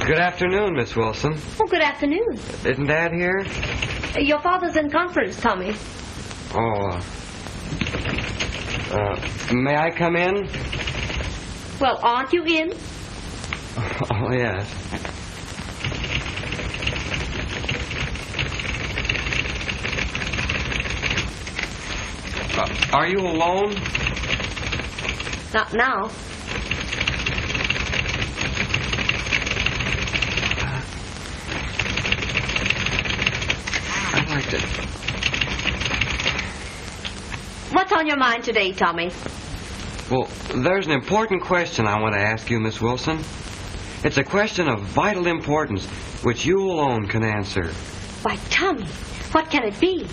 Good afternoon, Miss Wilson. Oh, good afternoon. Isn't Dad here? Your father's in conference, Tommy. Oh, may I come in? Well, aren't you in? Oh, yes. Are you alone? Not now. I'd like to... What's on your mind today, Tommy? Well, there's an important question I want to ask you, Miss Wilson. It's a question of vital importance, which you alone can answer. Why, Tommy, what can it be?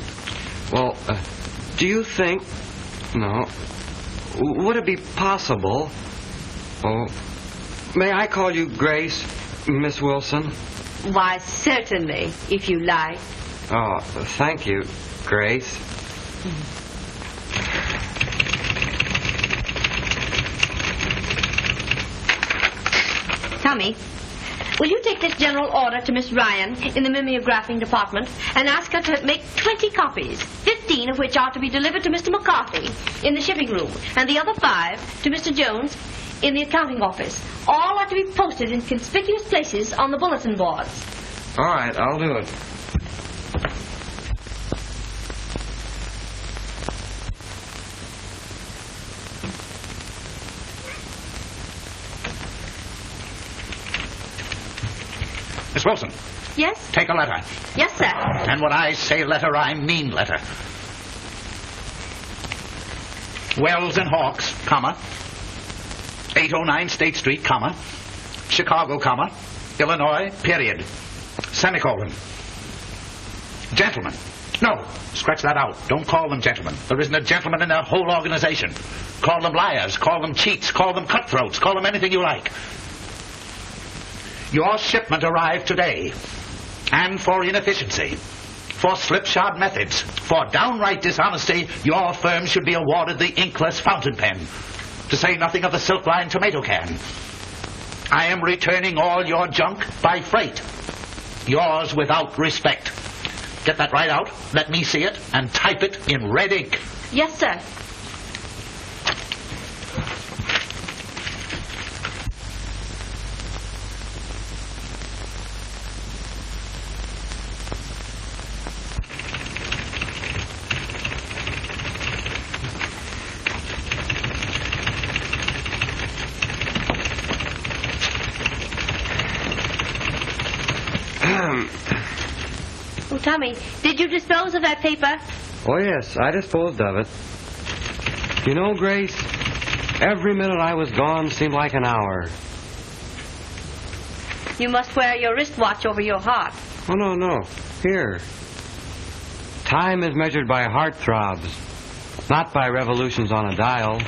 Well, do you think... No. Would it be possible... Oh, may I call you Grace, Miss Wilson? Why, certainly, if you like. Oh, thank you, Grace. Tommy, will you take this general order to Miss Ryan in the mimeographing department and ask her to make 20 copies, 15 of which are to be delivered to Mr. McCarthy in the shipping room, and the other 5 to Mr. Jones in the accounting office. All are to be posted in conspicuous places on the bulletin boards. All right, I'll do it. Miss Wilson. Yes? Take a letter. Yes, sir. And when I say letter, I mean letter. Wells and Hawks, comma. 809 State Street, comma. Chicago, comma. Illinois, period. Semicolon. Gentlemen. No, scratch that out. Don't call them gentlemen. There isn't a gentleman in their whole organization. Call them liars, call them cheats, call them cutthroats, call them anything you like. Your shipment arrived today, and for inefficiency, for slipshod methods, for downright dishonesty, your firm should be awarded the inkless fountain pen, to say nothing of the silk-lined tomato can. I am returning all your junk by freight. Yours without respect. Get that right out, let me see it, and type it in red ink. Yes, sir. Oh, Tommy, did you dispose of that paper? Oh, yes, I disposed of it. You know, Grace, every minute I was gone seemed like an hour. You must wear your wristwatch over your heart. Oh, no. Here. Time is measured by heart throbs, not by revolutions on a dial.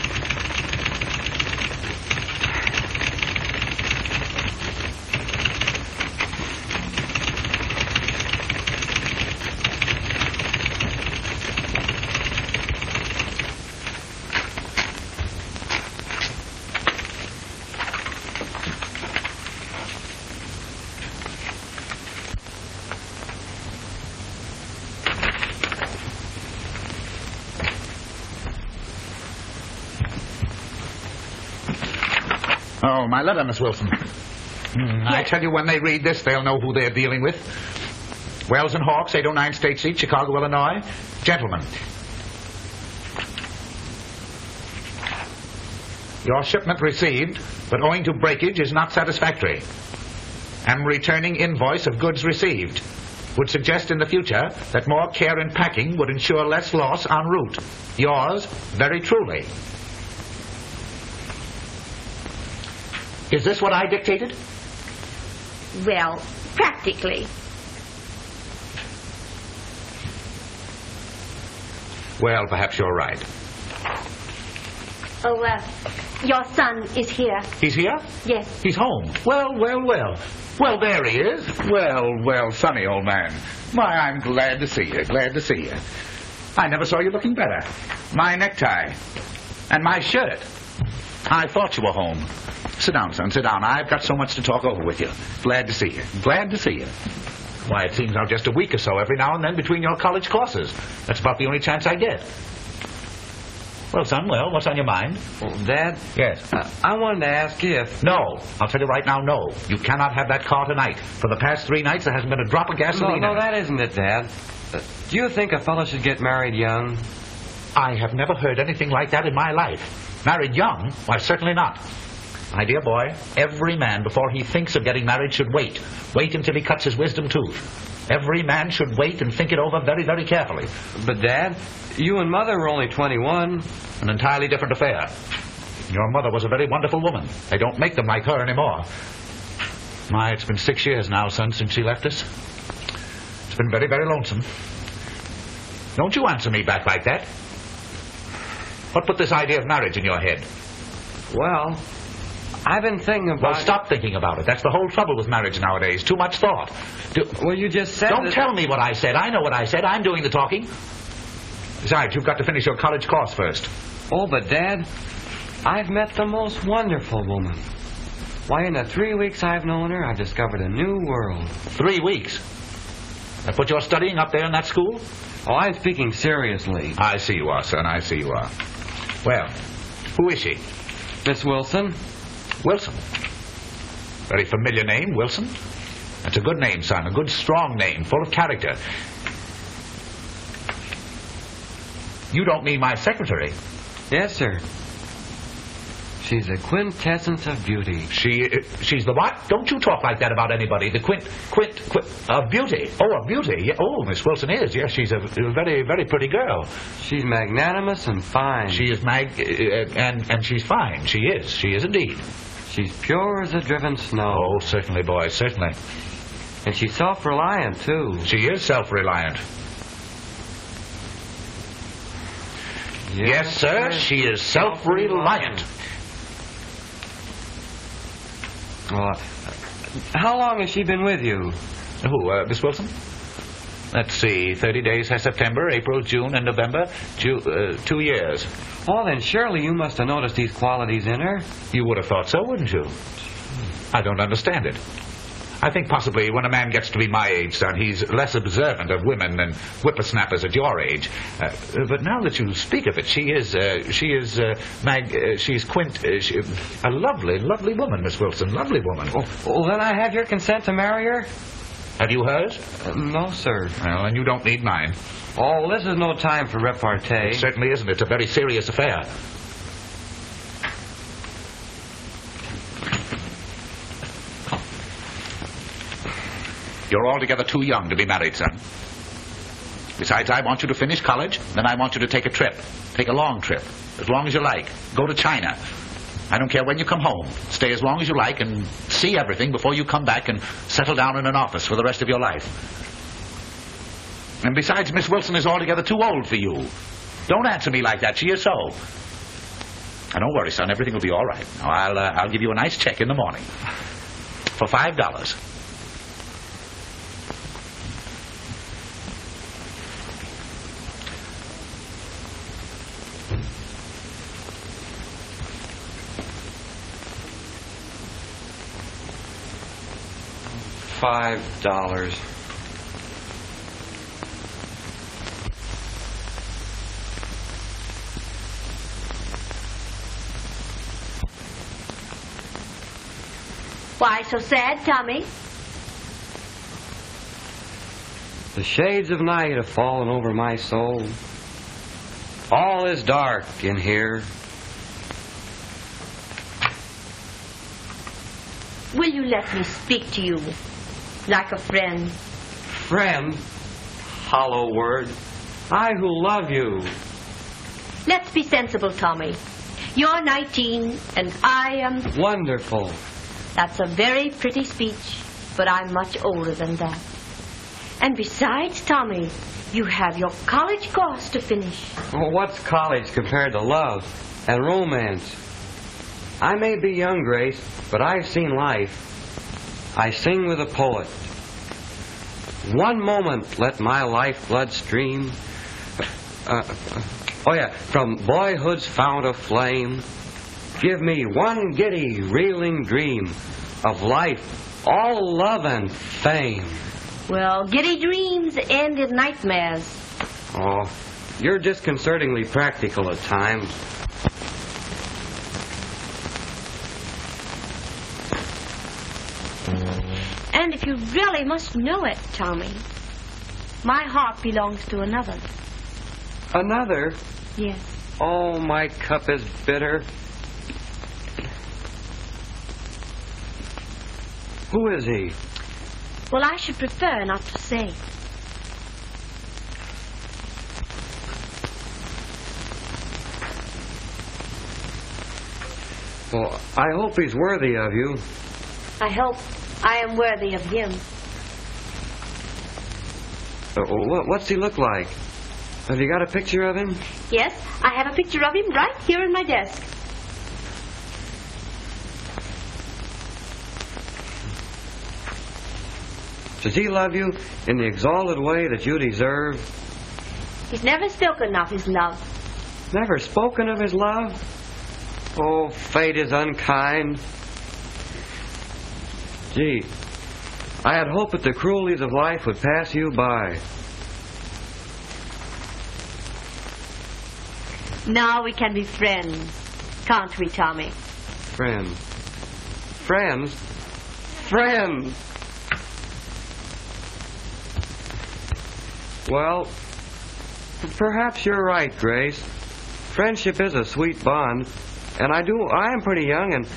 Oh, my letter, Miss Wilson. I tell you, when they read this, they'll know who they're dealing with. Wells and Hawks, 809 State Street, Chicago, Illinois. Gentlemen. Your shipment received, but owing to breakage is not satisfactory. Am returning invoice of goods received. Would suggest in the future that more care in packing would ensure less loss en route. Yours, very truly. Is this what I dictated? Well, practically. Well, perhaps you're right. Oh, your son is here. He's here? Yes. He's home. Well. Well, there he is. Well, Sonny, old man. My, I'm glad to see you, I never saw you looking better. My necktie. And my shirt. I thought you were home. Sit down, son. Sit down. I've got so much to talk over with you. Glad to see you. Glad to see you. Why, it seems now just a week or so every now and then between your college courses. That's about the only chance I get. Well, son, what's on your mind? Well, Dad? Yes? I wanted to ask you if... No. I'll tell you right now, no. You cannot have that car tonight. For the past 3 nights, there hasn't been a drop of gasoline. No, that isn't it, Dad. Do you think a fellow should get married young? I have never heard anything like that in my life. Married young? Why, certainly not. My dear boy, every man, before he thinks of getting married, should wait. Wait until he cuts his wisdom tooth. Every man should wait and think it over very, very carefully. But, Dad, you and Mother were only 21. An entirely different affair. Your mother was a very wonderful woman. They don't make them like her anymore. My, it's been 6 years now, son, since she left us. It's been very, very lonesome. Don't you answer me back like that. What put this idea of marriage in your head? Well, I've been thinking about... Well, stop thinking about it. That's the whole trouble with marriage nowadays. Too much thought. Well, you just said... Don't tell me what I said. I know what I said. I'm doing the talking. Besides, you've got to finish your college course first. Oh, but, Dad, I've met the most wonderful woman. Why, in the 3 weeks I've known her, I've discovered a new world. 3 weeks? That's what you're studying up there in that school? Oh, I'm speaking seriously. I see you are, son. I see you are. Well, who is she? Miss Wilson. Wilson. Very familiar name, Wilson. That's a good name, son. A good, strong name, full of character. You don't mean my secretary? Yes, sir. She's a quintessence of beauty. She's the what? Don't you talk like that about anybody. The of beauty. Oh, of beauty. Yeah. Oh, Miss Wilson is. Yes, she's a very, very pretty girl. She's magnanimous and fine. She is and she's fine. She is. She is indeed. She's pure as a driven snow. Oh, certainly, boy, certainly. And she's self-reliant, too. She is self-reliant. Yes, sir, she is self-reliant. Well, how long has she been with you? Who, Miss Wilson? Let's see, 30 days has September, April, June, and November. 2 years. Oh, then surely you must have noticed these qualities in her. You would have thought so, wouldn't you? I don't understand it. I think possibly when a man gets to be my age, son, he's less observant of women than whippersnappers at your age. But now that you speak of it, she's a lovely, lovely woman, Miss Wilson, lovely woman. Well, then I have your consent to marry her? Have you hers? No, sir. Well, and you don't need mine. Oh, this is no time for repartee. It certainly isn't. It's a very serious affair. You're altogether too young to be married, son. Besides, I want you to finish college, then I want you to take a trip. Take a long trip, as long as you like. Go to China. I don't care when you come home. Stay as long as you like and see everything before you come back and settle down in an office for the rest of your life. And besides, Miss Wilson is altogether too old for you. Don't answer me like that. She is so. Now, don't worry, son. Everything will be all right. Now, I'll give you a nice check in the morning for $5. $5. Why so sad, Tommy? The shades of night have fallen over my soul. All is dark in here. Will you let me speak to you like a friend? Friend? Hollow word. I who love you. Let's be sensible, Tommy. You're 19 and I am... Wonderful. That's a very pretty speech, but I'm much older than that. And besides, Tommy, you have your college course to finish. Well, what's college compared to love and romance? I may be young, Grace, but I've seen life. I sing with a poet. One moment let my lifeblood stream. From boyhood's fount of flame give me one giddy, reeling dream of life, all love and fame. Well, giddy dreams end in nightmares. Oh, you're disconcertingly practical at times. And if you really must know it, Tommy, my heart belongs to another. Another? Yes. Oh, my cup is bitter. Who is he? Well, I should prefer not to say. Well, I hope he's worthy of you. I hope I am worthy of him. What's he look like? Have you got a picture of him? Yes, I have a picture of him right here in my desk. Does he love you in the exalted way that you deserve? He's never spoken of his love. Never spoken of his love? Oh, fate is unkind. Gee, I had hoped that the cruelties of life would pass you by. Now we can be friends, can't we, Tommy? Friends. Friends? Friends! Well, perhaps you're right, Grace. Friendship is a sweet bond, and I am pretty young, and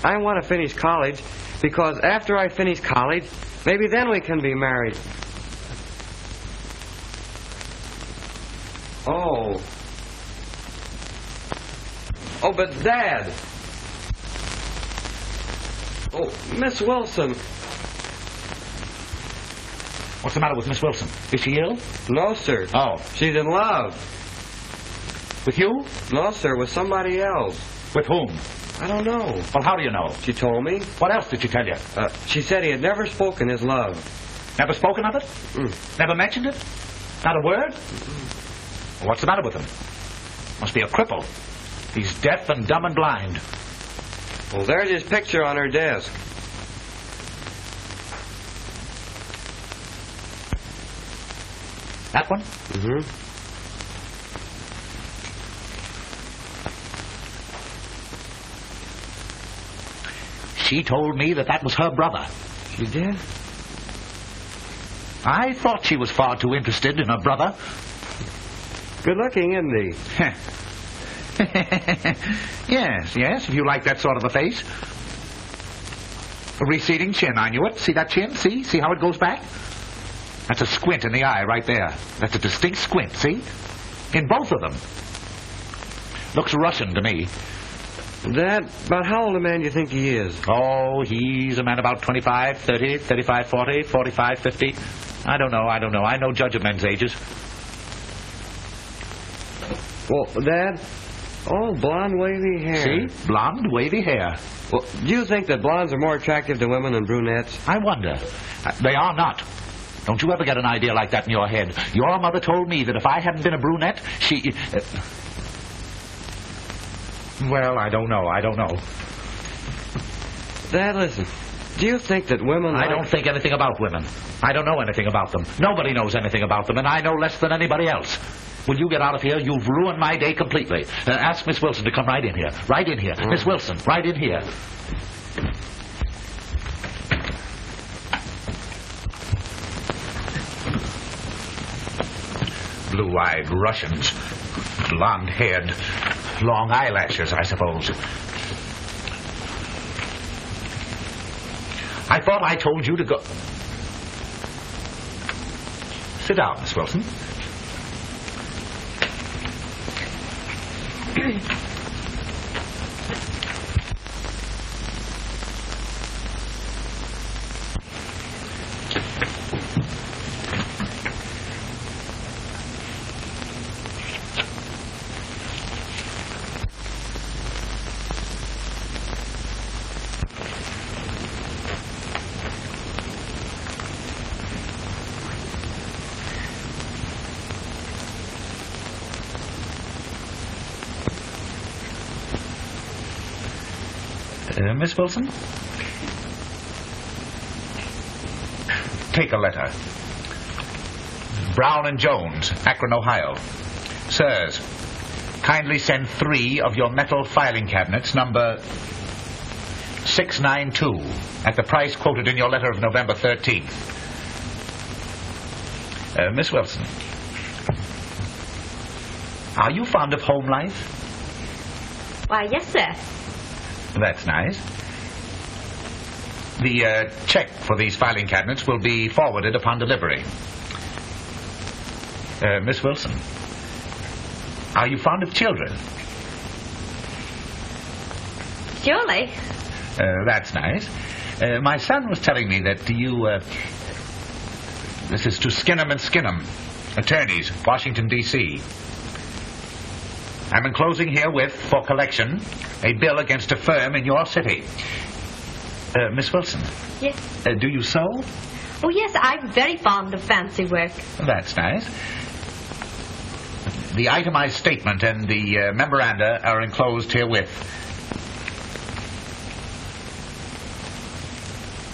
I want to finish college, because after I finish college, maybe then we can be married. Oh. Oh, but Dad. Oh, Miss Wilson. What's the matter with Miss Wilson? Is she ill? No, sir. Oh. She's in love. With you? No, sir, with somebody else. With whom? I don't know. Well, how do you know? She told me. What else did she tell you? She said he had never spoken his love. Never spoken of it? Never mentioned it? Not a word? Well, what's the matter with him? Must be a cripple. He's deaf and dumb and blind. Well, there's his picture on her desk. That one? Mm-hmm. She told me that was her brother. She did? I thought she was far too interested in her brother. Good looking, isn't he? Yes, if you like that sort of a face. A receding chin, I knew it. See that chin? See how it goes back? That's a squint in the eye right there. That's a distinct squint, see? In both of them. Looks Russian to me. Dad, about how old a man do you think he is? Oh, he's a man about 25, 30, 35, 40, 45, 50. I don't know. I no judge of men's ages. Well, Dad, blonde, wavy hair. See? Blonde, wavy hair. Well, do you think that blondes are more attractive to women than brunettes? I wonder. They are not. Don't you ever get an idea like that in your head. Your mother told me that if I hadn't been a brunette, she... Well, I don't know. Dad, listen. Do you think that women... I don't think anything about women. I don't know anything about them. Nobody knows anything about them, and I know less than anybody else. Will you get out of here? You've ruined my day completely. Ask Miss Wilson to come right in here. Right in here. Miss Wilson, right in here. Blue-eyed Russians. Blonde-haired. Long eyelashes, I suppose. I thought I told you to go... Sit down, Miss Wilson. Miss Wilson? Take a letter. Brown and Jones, Akron, Ohio. Sirs, kindly send 3 of your metal filing cabinets, number 692, at the price quoted in your letter of November 13th. Miss Wilson, are you fond of home life? Why, yes, sir. That's nice. The check for these filing cabinets will be forwarded upon delivery. Miss Wilson, are you fond of children? Surely. That's nice. My son was telling me that you, this is to Skinnem and Skinnem, attorneys, Washington, D.C. I'm enclosing herewith, for collection, a bill against a firm in your city. Miss Wilson. Yes. Do you sew? Oh, yes, I'm very fond of fancy work. That's nice. The itemized statement and the memoranda are enclosed herewith.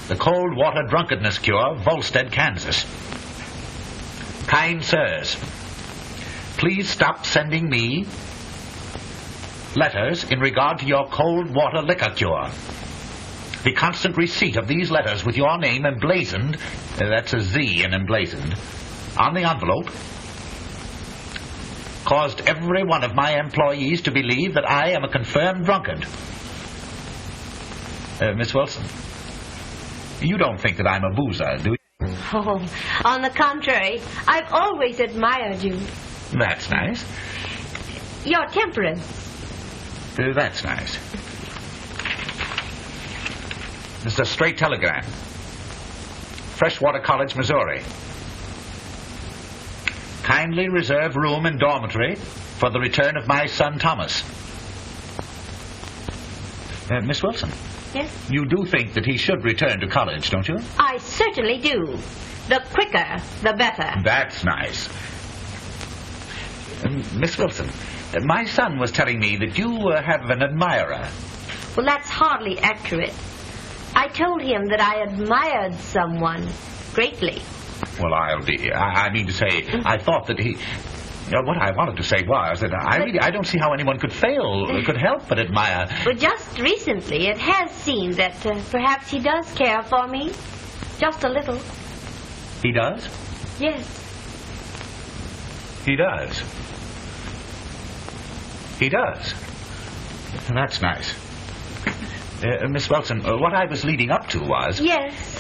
The cold water drunkenness cure, Volstead, Kansas. Kind sirs, please stop sending me letters in regard to your cold water liquor cure. The constant receipt of these letters with your name emblazoned, that's a Z in emblazoned, on the envelope, caused every one of my employees to believe that I am a confirmed drunkard. Miss Wilson, you don't think that I'm a boozer, do you? Oh, on the contrary, I've always admired you. That's nice. Your temperance. That's nice. This is a straight telegram. Freshwater College, Missouri. Kindly reserve room in dormitory for the return of my son Thomas. Miss Wilson. Yes? You do think that he should return to college, don't you? I certainly do. The quicker, the better. That's nice. Miss Wilson, my son was telling me that you have an admirer. Well, that's hardly accurate. I told him that I admired someone greatly. Well, I mean to say, I thought that he... what I wanted to say was that I don't see how anyone could help but admire... Well, just recently it has seemed that perhaps he does care for me. Just a little. He does? Yes. He does. He does. That's nice. Miss Wilson, what I was leading up to was... Yes.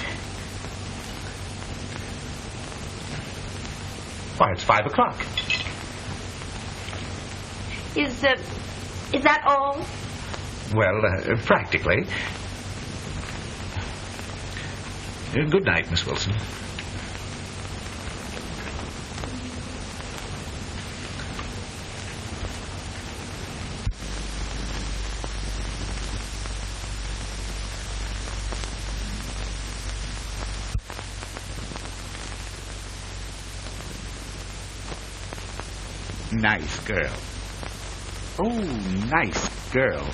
Why, it's 5 o'clock. Is that all? Well, practically. Good night, Miss Wilson. Nice girl. Oh, nice girl.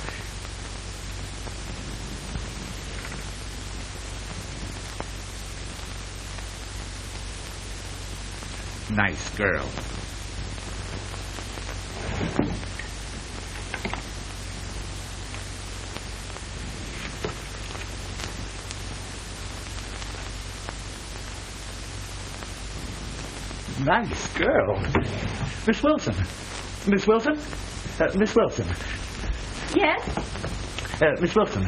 Nice girl. Nice girl. Miss Wilson. Miss Wilson? Miss Wilson. Yes? Miss Wilson,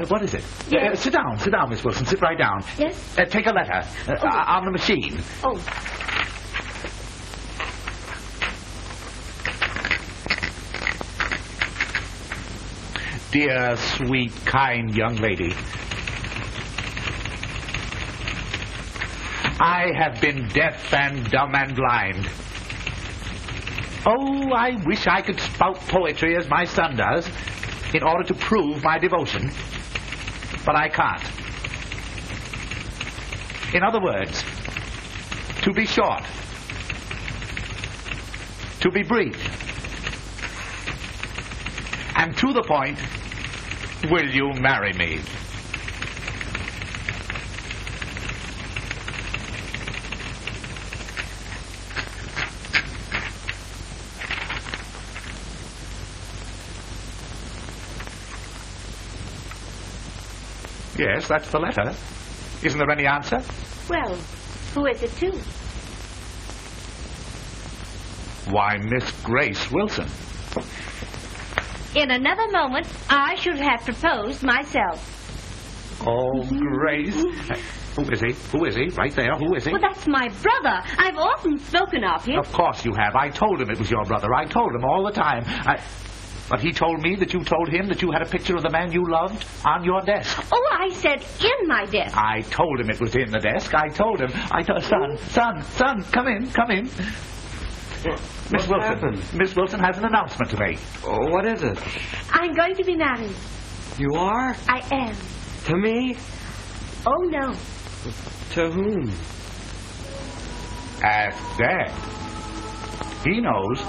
what is it? Yes. Sit down, Miss Wilson. Sit right down. Yes? Take a letter on the machine. Oh. Dear, sweet, kind young lady, I have been deaf and dumb and blind. Oh, I wish I could spout poetry as my son does in order to prove my devotion. But I can't. In other words, to be short, to be brief, and to the point, Will you marry me? Yes, that's the letter. Isn't there any answer? Well, who is it to? Why, Miss Grace Wilson. In another moment, I should have proposed myself. Oh, Grace. Who is he? Who is he? Right there. Who is he? Well, that's my brother. I've often spoken of him. Of course you have. I told him it was your brother. I told him all the time. But he told me that you told him that you had a picture of the man you loved on your desk. Oh, I said in my desk. I told him it was in the desk. I told him. Son, come in. Miss Wilson. Happened? Miss Wilson has an announcement to make. Oh, what is it? I'm going to be married. You are? I am. To me? Oh, no. To whom? Ask Dad. He knows.